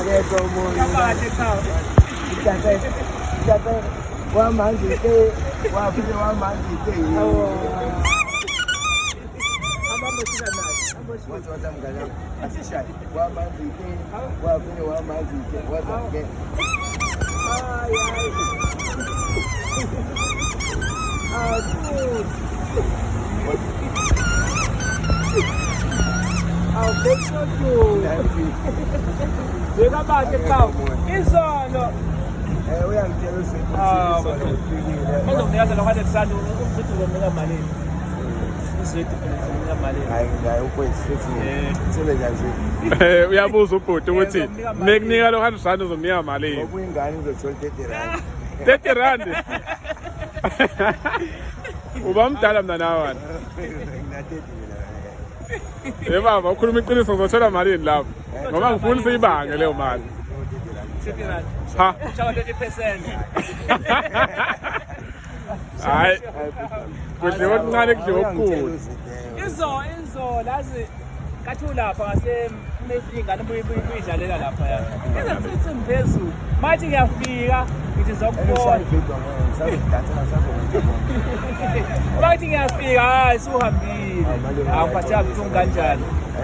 akekho umuntu Jate wamanzi ke wafike wamanzi ke What's up, guys? Asisha, wamanzi ke wafike wamanzi ke what's up ke I'll fix you. You got back the cow. It's on. We are jealous. Most of the other had a son who put to the money. We have also put to it. Make near 100 sons of near Malay. 30 rand. Ubam talam na nawan. Eba, ba kuri mikiri so so mari in love. Mama full say ba ngale o man. Ha. 20%. Ai. Kuthi wona ngale kujoku. Inzo lazi kathula lapha ngase nezingane buyidlalela lapha ya. Izifithi mphezulu. Manje ngiyafika ngithi zokubona. Manje ngiyafika hayi suhambile. Awuphatha buhlungu kanjani?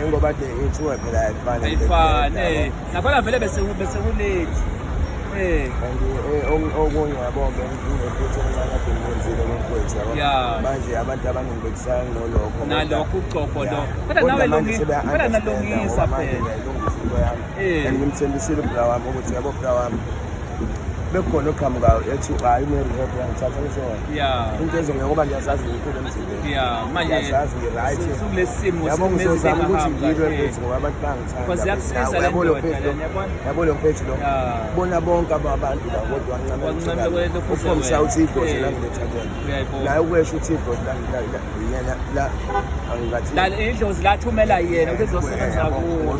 Ngoba ke ithuwa phela ayifani. Ayifani. Nakhona vele bese kulate. Okunye yabonke ukuthi ngakade ngenzile ngomfowethu yabo manje abantu abaningi bekusana nolokho nalokho uqoqo lo kodwa nawe nalungisa phela ngimthembisile ubra wami ukuthi yabo ubra wami bekhona oqhamuka ethi hayi unerehab ngithatha ngisho into ezongeke ngoba ngiyazazi ikhulu emzimbeni manje ngiyazazi right kulesimo yabo ngizozama ukuthi ngilwe futhi ngoba abantu bangithanda because yakusiza le ndoda yabo lo mfethu lo bona bonke abantu la kodwa wancane ukhombisa ukuthi idlozi la ngilethakela la ukwesho ukuthi idlozi la la angathi la idlozi lathumela yena ukuthi ezosebenza kuwo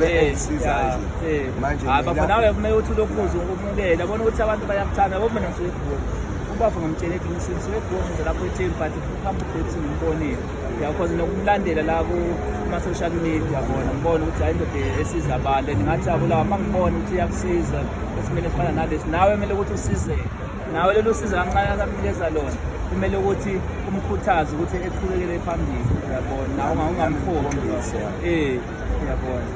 manje abafana nawe kumele uthi lokhuza ukumukela bona ukuthi abantu bayakuthanda ngoba mina ngisebona ubafa ngomtshela ethi ngisebona lapho eTheku but uhambe uDebs ngimbonile uyakwazi nokumlandela la kuma social media yabona ngibona ukuthi hayi indoda esiza abantu ngingajabula mangibona ukuthi iyakusiza esimene efana nalesi nawe kumele ukuthi usize nawe lelo siza kancane akanikeza lona kumele ukuthi umkhuthaze ukuthi eqhubekele phambili uyabona nawe ungamkhombisi uyabona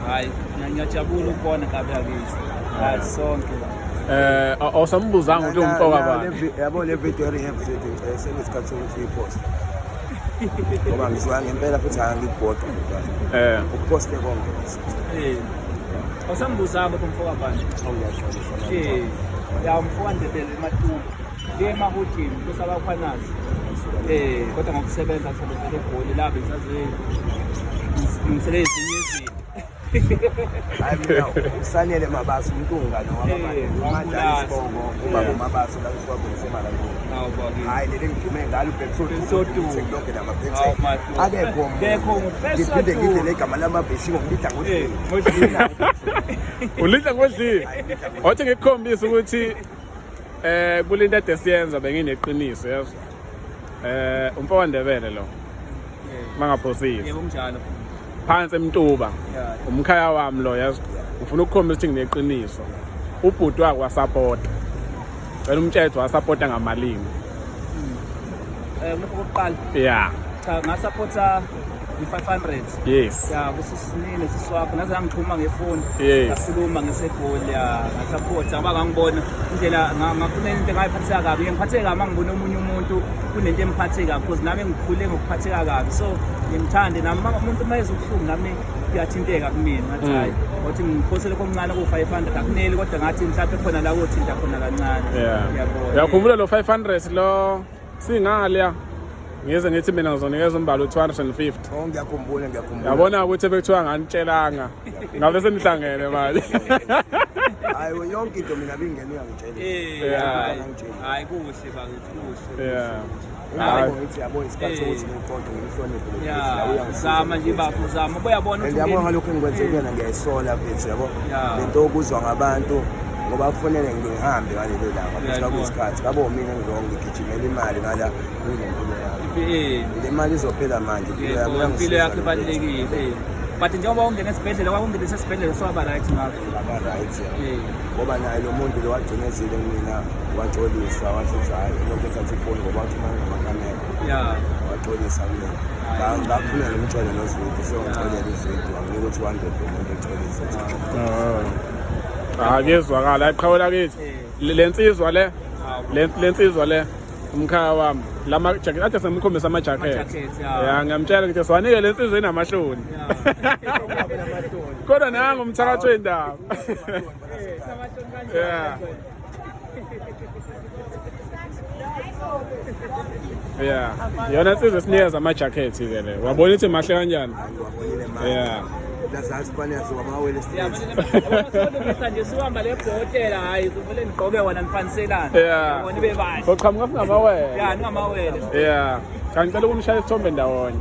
hayi ngiyajabula ukubona kabe yakithi hayi sonke awusambuzanga ukuthi umfoka bani yabo le video rehab senesikhathi sokuthi ipost ngoba ngizwa ngempela futhi angibhoqa ukuposte konke awusambuzanga ukuthi umfoka bani awuyashona ya umfoka ndebele eMatuba le mahotini kusabakhwanazi kodwa ngokusebenza kusebenzele egoli la besaze ngimsebenzi ezinye hayi mina usanele mabaso umntungane wamabandla isibongo ubaba mabaso la siwabongisema la hayi lele ngiphume ngalo ubheksodu sekulonke namaphethe akekho ngiphinde ngithi legama lamabheshi ngokubitha ngohlini ulidla ngohlini othi ngikukhombisa ukuthi kulinto ade siyenza bengineqiniso yazo umfowabo Ndebele lo mangaphosisi yebo kunjalo phansi eMtuba umkhaya wami lo yazi ufuna ukukhombisa ukuthi ngineqiniso ubhuti wakhe wasapota cela umthetho wasapota ngamalimi okokuqala cha ngasapota i500 yes kusisinini siswapho naze ngixhuma ngefoni ngakhuluma ngesegoli ngasapota abangangibona indlela ngakunento engayiphatheka kabi ngiphatheka kabi mangibona omunye umuntu kunento emphathe kabi because nami ngikhule ngokuphatheka kabi so ngimthande nami umuntu mayeze ubuhlungu nami kuyathinteka kumina ngathi hayi ukuthi ngiphosele komncane ku500 akuneli kodwa ngathi mhlawumbe khona la kothinta khona kancane yabona uyakhumbula lo 500 lo singale ngize ngithi mina ngizonikeza umbalo 250 ngiyakhumbula yabona ukuthi bekuthiwa nganitshelanga ngabe senihlangene mali hayi yonke into mina bingene uyangitshela hayi kuhle bakithi kuhle hayi ngithi yabo isikhathi sokuthi ngiqoqe ngihloniphe uyazama nje bafuzama uyabona ukuthi yabo ngalokho engikwenzekela ngiyayisola mfethu yabo lento okuzwa ngabantu ngoba kufanele ngihambe ngalelo langa futhi kuyisikhathi kabo mina ngizongigijimela imali ngala kuyilempilo yami le mali izophela manje impilo yakhe ibalekile but njengoba ungena esibhedlela kwakungenisa esibhedlela swaba right ngakho aba-right ngoba naye lo muntu lo wagcina ezile mina waxolisa wathi hayi lokhu ethatha ifoni ngoba wathumana ngamakamera waxolisa mina ngafuna nomtshele noZwidi siyongixolela uZwidi wanginika ukuthi 100 umuntu exolisa kezwakala aqhawela kithi lensizwa le umkhaya wami lama jacket athi semkhombisa ama jacket ngiyamtshela ukuthi siwanike lensizwa inamahloni kodwa nangu umthakathi wendaba yona insizwa sinikeza ama jacket ke le wabona ukuthi mahle kanjani Spaniards wamawele nje siwamba lebhotela hayi kumele nigqoke wona nifaniselana yabona ibe bahle soqhamuka singamawele ngamawele ngicela ukumshaya isithombe ndawonye